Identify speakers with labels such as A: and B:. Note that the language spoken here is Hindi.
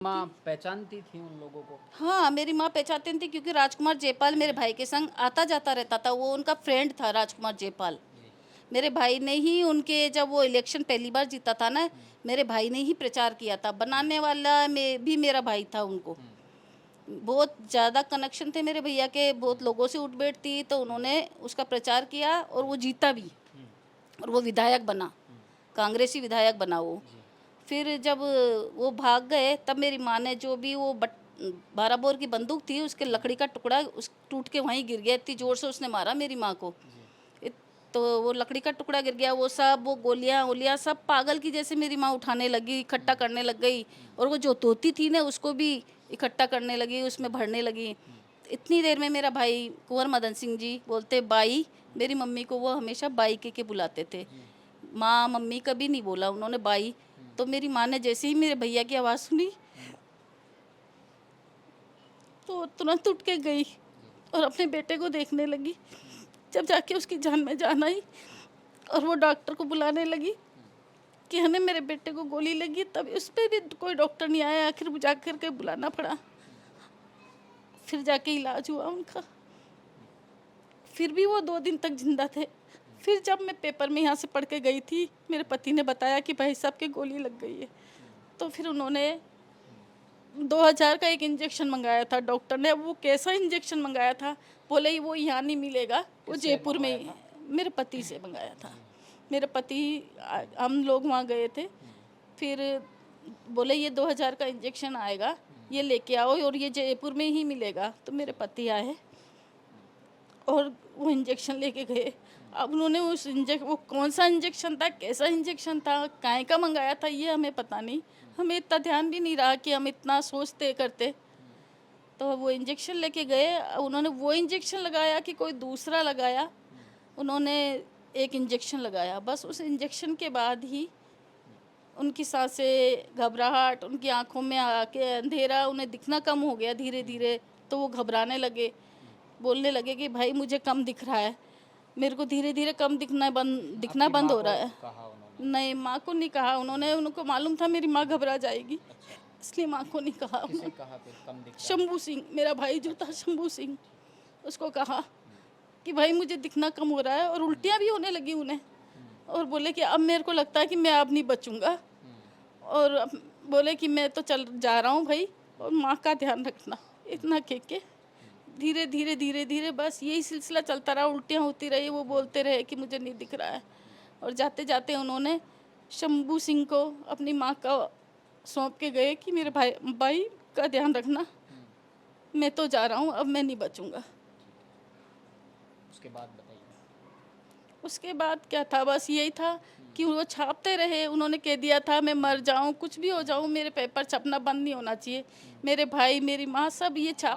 A: माँ पहचानती थी उन लोगों को?
B: हाँ, मेरी माँ पहचानती थी क्योंकि राजकुमार जयपाल मेरे भाई के संग आता जाता रहता था। वो उनका फ्रेंड था राजकुमार जयपाल।
A: जी।
B: मेरे भाई ने ही उनके जब वो इलेक्शन पहली बार जीता था ना,
A: हुँ,
B: मेरे भाई ने ही प्रचार किया था। बनाने वाला में भी मेरा भाई था उनको।
A: हुँ,
B: बहुत ज़्यादा कनेक्शन थे मेरे भैया के,
A: हुँ,
B: बहुत लोगों से उठ-बैठ थी, तो
A: हुँ,
B: उन्होंने उसका प्रचार किया और वो जीता भी
A: हुँ,
B: और वो विधायक बना,
A: हुँ,
B: कांग्रेसी विधायक बना वो।
A: जी।
B: फिर जब वो भाग गए तब मेरी माँ ने जो भी वो 12 बोर की बंदूक थी उसके
A: हुँ,
B: लकड़ी का टुकड़ा उस टूट के वहीं गिर गया, इतनी
A: हुँ,
B: ज़ोर से उसने मारा मेरी माँ को।
A: जी।
B: इत तो वो लकड़ी का टुकड़ा गिर गया, वो सब वो गोलियाँ-वोलियाँ सब पागल की जैसे मेरी माँ उठाने लगी, इकट्ठा
A: हुँ,
B: करने लग गई
A: हुँ,
B: और वो जो धोती थी ना उसको भी इकट्ठा करने लगी, उसमें
A: हुँ,
B: भरने लगी।
A: हुँ,
B: इतनी देर में मेरा भाई कुँवर मदन सिंह जी बोलते बाई,
A: हुँ,
B: मेरी मम्मी को वो हमेशा बाई कह के बुलाते थे।
A: जी।
B: माँ, मम्मी कभी नहीं बोला उन्होंने बाई।
A: हुँ,
B: तो मेरी माँ ने जैसे ही मेरे भैया की आवाज़ सुनी
A: हुँ,
B: तो वो तुरंत उठ के गई
A: जी।
B: और अपने बेटे को देखने लगी।
A: हुँ,
B: जब जाके उसकी जान में जान आई
A: हुँ,
B: और वो डॉक्टर को बुलाने लगी
A: हुँ,
B: कि है ना मेरे बेटे को गोली लगी, तब उस पे भी कोई डॉक्टर नहीं आया, आखिर जा कर के बुलाना पड़ा।
A: हुँ,
B: फिर जाके इलाज हुआ उनका।
A: हुँ,
B: फिर भी वो 2 दिन तक ज़िंदा थे।
A: हुँ,
B: फिर जब मैं पेपर में यहाँ से पढ़ के गई थी, मेरे
A: हुँ,
B: पति ने बताया कि भाई साहब के गोली लग गई है।
A: हुँ,
B: तो फिर उन्होंने
A: हुँ,
B: 2000 का एक इंजेक्शन मंगाया था डॉक्टर ने। अब वो कैसा इंजेक्शन मंगाया था, बोले वो यहाँ नहीं मिलेगा, वो
A: किससे
B: जयपुर में
A: मँगवाया
B: ही
A: था?
B: मेरे पति से मंगाया था।
A: जी।
B: मेरे पति
A: हुँ,
B: हम लोग वहाँ गए थे।
A: हुँ,
B: फिर बोले ये 2000 का इंजेक्शन आएगा,
A: हुँ,
B: ये लेके आओ और ये जयपुर में ही मिलेगा। तो मेरे
A: जी।
B: पति आए
A: हुँ,
B: और वो इंजेक्शन लेके गए।
A: हुँ,
B: अब उन्होंने वो कौन-सा इंजेक्शन था, कैसा इंजेक्शन था, काहे का मँगाया था ये हमें पता नहीं।
A: हुँ,
B: हमें इतना ध्यान भी नहीं रहा कि हम इतना सोचते करते।
A: हुँ,
B: तो वो इंजेक्शन लेके गए, उन्होंने वो इंजेक्शन लगाया कि कोई दूसरा लगाया,
A: हुँ,
B: उन्होंने एक इंजेक्शन लगाया। बस उस इंजेक्शन के बाद ही
A: हुँ,
B: उनकी साँसें, घबराहट, उनकी आँखों में आके अंधेरा, उन्हें दिखना कम हो गया
A: हुँ,
B: धीरे-धीरे। तो वो घबराने लगे,
A: हुँ।
B: बोलने लगे कि भाई मुझे कम दिख रहा है। मेरे को धीरे-धीरे कम दिखना
A: आपकी
B: बंद
A: माँ
B: हो
A: को
B: रहा है।
A: कहा उन्होंने?
B: नहीं, माँ को नहीं कहा उन्होंने, उनको मालूम था मेरी माँ घबरा जाएगी,
A: अच्छा,
B: इसलिए माँ को नहीं कहा
A: किसे
B: उन्होंने।
A: कहा फिर कम दिख रहा है?
B: शंभू सिंह, मेरा भाई जो था
A: अच्छा,
B: शंभू सिंह,
A: ठीक।
B: उसको कहा
A: हुँ,
B: कि भाई मुझे दिखना कम हो रहा है और
A: हुँ,
B: उल्टियाँ भी होने लगी उन्हें
A: हुँ,
B: और बोले कि अब मेरे को लगता है कि मैं अब नहीं बचूँगा
A: हुँ,
B: और अब बोले कि मैं तो चल जा रहा हूँ भाई
A: हुँ,
B: और माँ का ध्यान रखना।
A: हुँ,
B: इतना कह के
A: हुँ,
B: धीरे-धीरे, धीरे-धीरे बस यही सिलसिला चलता रहा, उल्टियाँ होती रही, वो
A: हुँ,
B: बोलते रहे कि मुझे नहीं दिख रहा है
A: हुँ,
B: और जाते-जाते उन्होंने शंभू सिंह को अपनी माँ का सौंप के गए कि मेरे
A: हुँ,
B: भाई भाई का ध्यान रखना,
A: हुँ,
B: मैं तो जा रहा हूँ, अब मैं नहीं बचूँगा।
A: ठीक है। उसके बाद बताइए?
B: उसके बाद क्या था, बस यही था
A: हुँ,
B: कि वो छापते रहे, उन्होंने कह दिया था मैं मर
A: हुँ,
B: जाऊँ, कुछ भी हो
A: हुँ,
B: जाऊँ, मेरे पेपर छपना बंद नहीं होना चाहिए।
A: हुँ।
B: मेरे भाई, मेरी माँ सब ये छाप